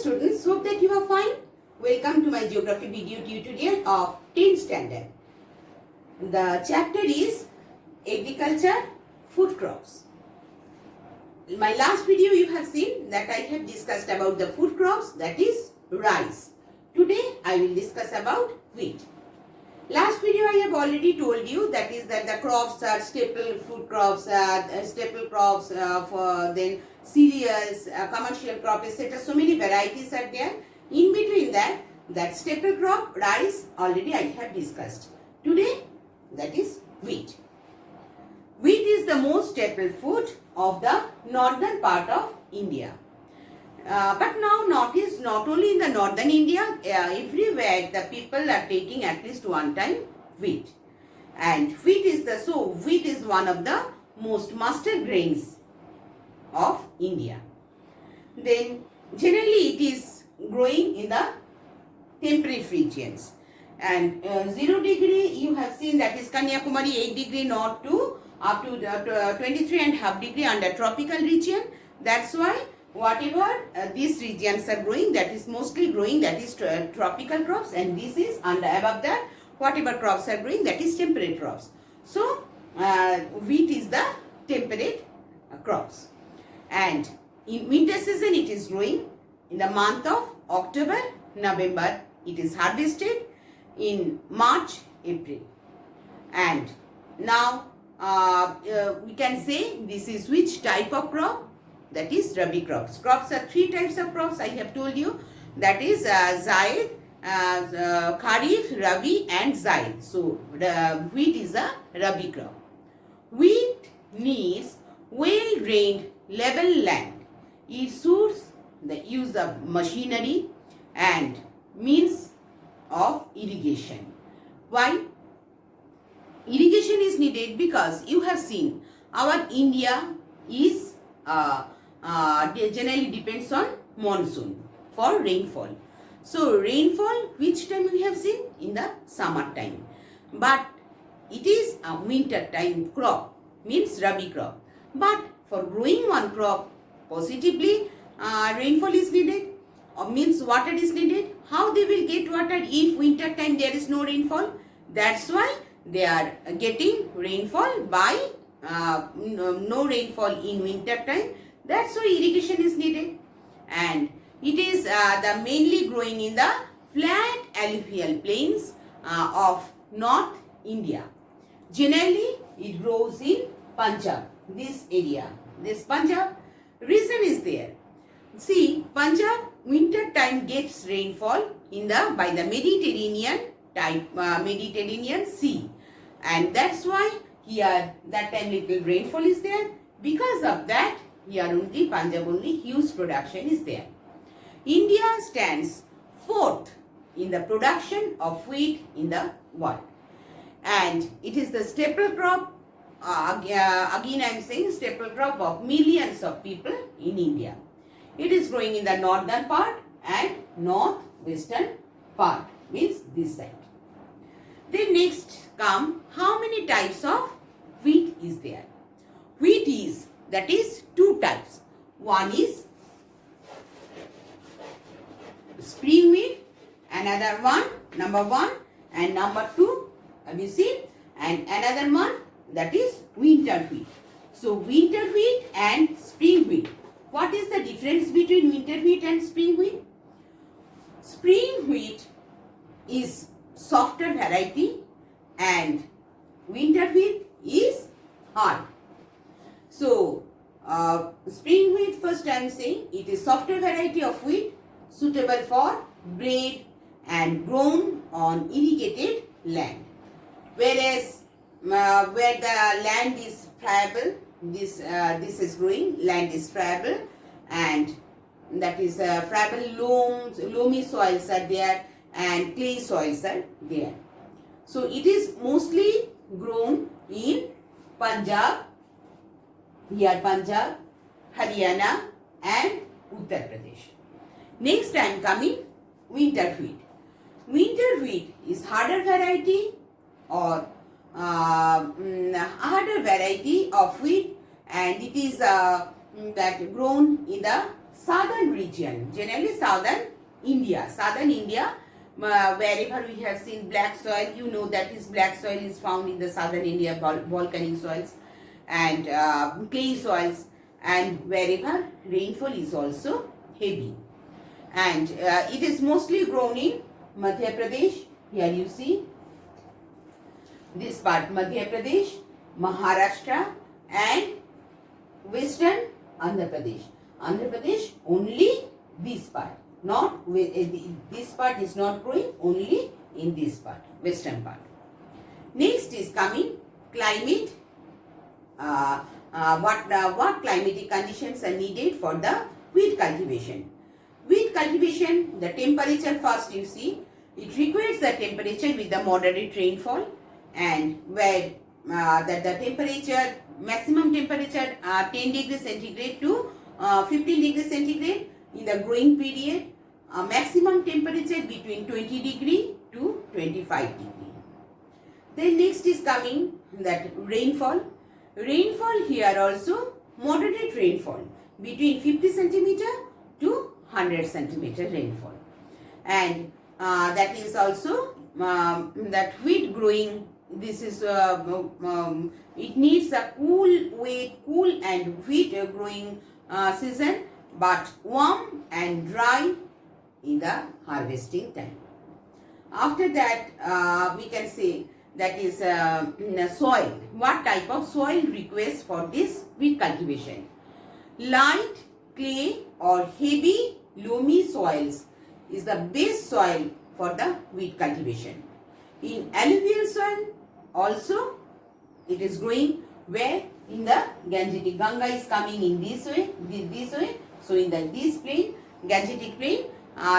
students, hope that you are fine. Welcome to my geography video tutorial of 10th standard. The chapter is agriculture, food crops. In my last video you have seen that I have discussed about the food crops, that is rice. Today I will discuss about wheat. Last video I have already told you that is that the crops are staple food crops, staple crops for then cereals, commercial crop, etc. So many varieties are there. In between that staple crop rice already I have discussed. Today that is wheat. Wheat is the most staple food of the northern part of India. But now not only in the northern India, everywhere the people are taking at least one time wheat. And wheat is one of the most mustard grains of India. Then generally it is growing in the temperate regions. And 0 degree you have seen that is Kanyakumari, 8 degree north to up to 23.5 degree under tropical region. That's why whatever these regions are growing, that is mostly growing, that is tropical crops, and this is above that whatever crops are growing, that is temperate crops. So wheat is the temperate crops, and in winter season it is growing in the month of October, November. It is harvested in March, April, and now we can say this is which type of crop? That is Rabi crops. Crops are three types of crops I have told you. That is Zaid, Kharif, Rabi and Zaid. So wheat is a Rabi crop. Wheat needs well-drained level land. It suits the use of machinery and means of irrigation. Why? Irrigation is needed because you have seen our India is generally depends on monsoon for rainfall. So rainfall which time we have seen? In the summer time. But it is a winter time crop, means Rabi crop. But for growing one crop positively rainfall is needed, or means water is needed. How they will get water if winter time there is no rainfall? That's why they are getting rainfall by no rainfall in winter time. That's why irrigation is needed, and it is the mainly growing in the flat alluvial plains of North India. Generally it grows in Punjab, this area, this Punjab. Reason is there. See, Punjab winter time gets rainfall in the by the Mediterranean type Mediterranean Sea, and that's why here that time little rainfall is there. Because of that, here only Punjab only huge production is there. India stands fourth in the production of wheat in the world, and it is the staple crop. Again I am saying staple crop of millions of people in India. It is growing in the northern part and northwestern part, means this side. Then next come how many types of wheat is there? Wheat is, that is two types. One is spring wheat, another one, number one, and number two, have you seen? And another one, that is winter wheat. So winter wheat and spring wheat. What is the difference between winter wheat and spring wheat? Spring wheat is softer variety and winter wheat is hard. So spring wheat, first I am saying it is softer variety of wheat suitable for bread and grown on irrigated land. Whereas where the land is friable, this is growing, land is friable, and that is friable loamy soils are there and clay soils are there. So it is mostly grown in Punjab, here Punjab, Haryana and Uttar Pradesh. Next I am coming winter wheat. Winter wheat is harder variety or harder variety of wheat, and it is that grown in the southern region, generally southern India, wherever we have seen black soil, you know that is black soil is found in the southern India, volcanic soils and clay soils, and wherever rainfall is also heavy. And it is mostly grown in Madhya Pradesh. Here you see this part, Madhya Pradesh, Maharashtra and western Andhra Pradesh. Andhra Pradesh only this part, not this part is not growing, only in this part, western part. Next is coming climate. What climatic conditions are needed for the wheat cultivation? Wheat cultivation, the temperature first you see, it requires the temperature with the moderate rainfall, and where the temperature, maximum temperature 10 degrees centigrade to 15 degrees centigrade in the growing period, maximum temperature between 20 degree to 25 degree. Then next is coming that rainfall. Rainfall here also moderate rainfall between 50 centimeter to 100 centimeter rainfall, and that is also that wheat growing. This is it needs a cool and wheat growing season, but warm and dry in the harvesting time. After that, we can say that is soil. What type of soil request for this wheat cultivation? Light clay or heavy loamy soils is the best soil for the wheat cultivation. In alluvial soil also it is growing, where in the Gangetic, Ganga is coming in this way. So in this plain, Gangetic plain,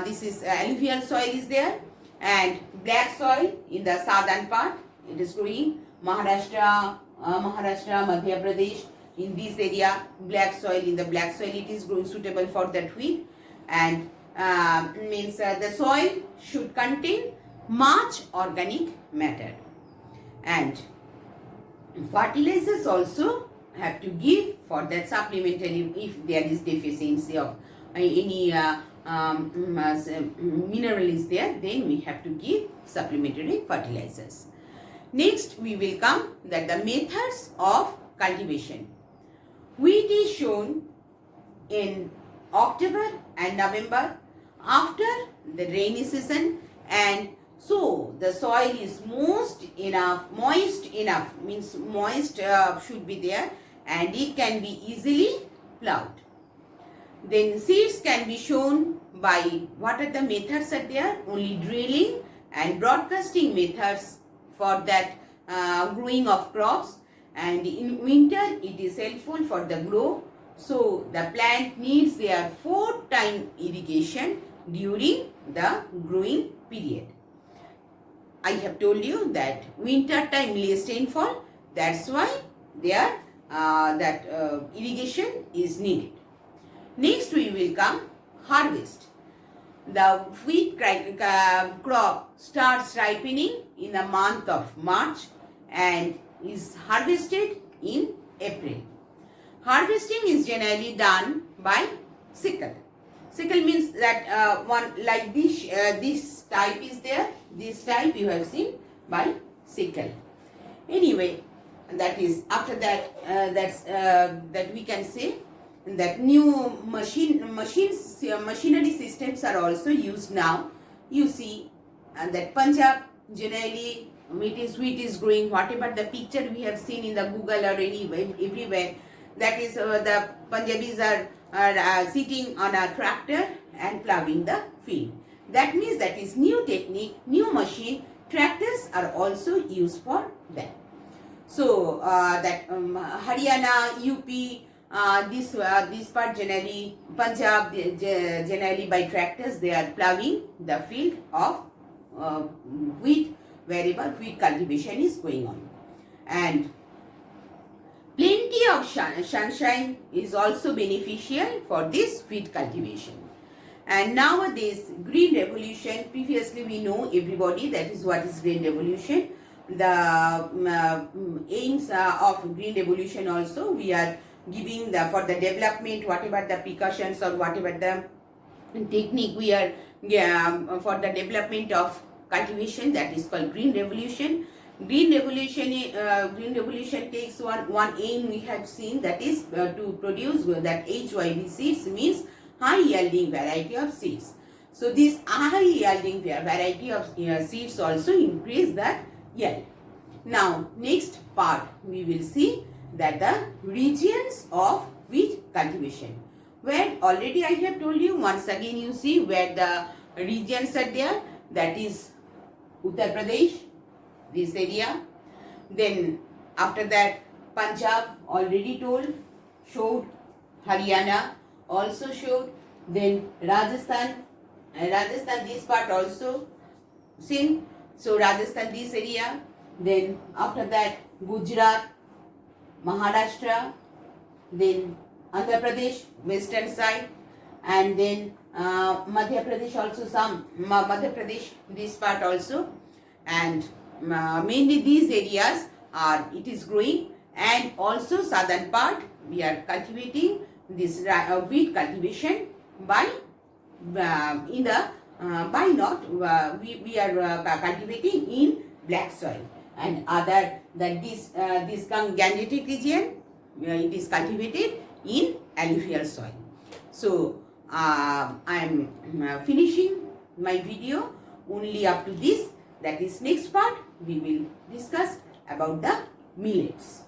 this is alluvial soil is there, and black soil in the southern part it is growing. Maharashtra, Madhya Pradesh, in this area black soil, in the black soil it is growing suitable for that wheat, and means the soil should contain much organic matter, and fertilizers also have to give for that supplementary if there is deficiency of any mineral is there, then we have to give supplementary fertilizers. Next we will come that the methods of cultivation. Wheat is shown in October and November after the rainy season, and so the soil is moist enough, means moist should be there, and it can be easily plowed. Then seeds can be shown by what are the methods are there? Only drilling and broadcasting methods for that growing of crops, and in winter it is helpful for the grow. So the plant needs their 4-time irrigation during the growing period. I have told you that winter time less rainfall, that's why there irrigation is needed. Next we will come harvest. The wheat crop starts ripening in the month of March and is harvested in April. Harvesting is generally done by sickle. Sickle means that one like this type is there. This type you have seen by sickle. Anyway, that is after that that we can say that new machinery systems are also used now. You see that Punjab generally wheat is growing. Whatever the picture we have seen in the Google or everywhere, that is the Punjabis are sitting on a tractor and ploughing the field. That means that is new technique, new machine. Tractors are also used for that. So that Haryana, UP, this part generally, Punjab generally by tractors they are ploughing the field of wheat wherever wheat cultivation is going on. And plenty of sunshine is also beneficial for this wheat cultivation. And nowadays green revolution, previously we know everybody that is what is green revolution. The aims of green revolution also, we are giving for the development, whatever the precautions or whatever the technique we are for the development of cultivation, that is called green revolution. Green revolution takes one aim we have seen, that is to produce that HYV seeds, means high yielding variety of seeds. So this high yielding variety of seeds also increase the yield. Now next part we will see that the regions of wheat cultivation, where already I have told you. Once again you see where the regions are there, that is Uttar Pradesh, this area. Then after that Punjab already showed, Haryana also showed, then Rajasthan this part also seen, so Rajasthan this area. Then after that Gujarat, Maharashtra, then Andhra Pradesh western side, and then Madhya Pradesh also, some Madhya Pradesh this part also, and mainly these areas it is growing, and also southern part we are cultivating this wheat cultivation by we are cultivating in black soil, and other that this Gangetic region it is cultivated in alluvial soil. So I am finishing my video only up to this. That is next part we will discuss about the millets.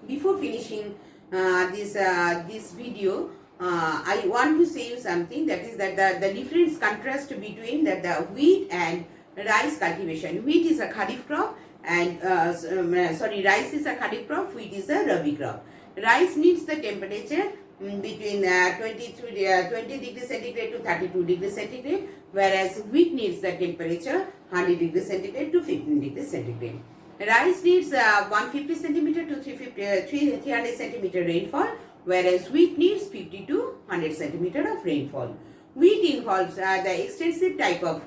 Before finishing this video, I want to say you something, that is that the difference contrast between the wheat and rice cultivation. Wheat is a kharif crop, and rice is a kharif crop, wheat is a rabi crop. Rice needs the temperature between 20 degrees centigrade to 32 degrees centigrade, whereas wheat needs the temperature 100 degrees centigrade to 15 degrees centigrade. Rice needs 150 centimeter to 300 centimeter rainfall, whereas wheat needs 50 to 100 centimeter of rainfall. Wheat involves the extensive type of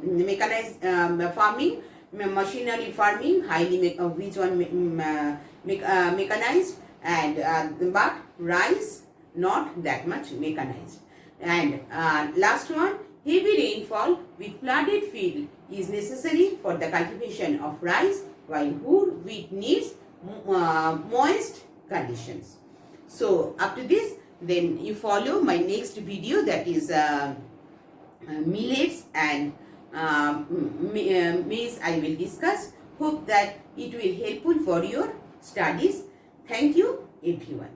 mechanized farming, machinery farming, which one mechanized, and but rice not that much mechanized. And last one, heavy rainfall with flooded field is necessary for the cultivation of rice, while wheat needs moist conditions. So up to this, then you follow my next video, that is millets and maize I will discuss. Hope that it will helpful for your studies. Thank you everyone.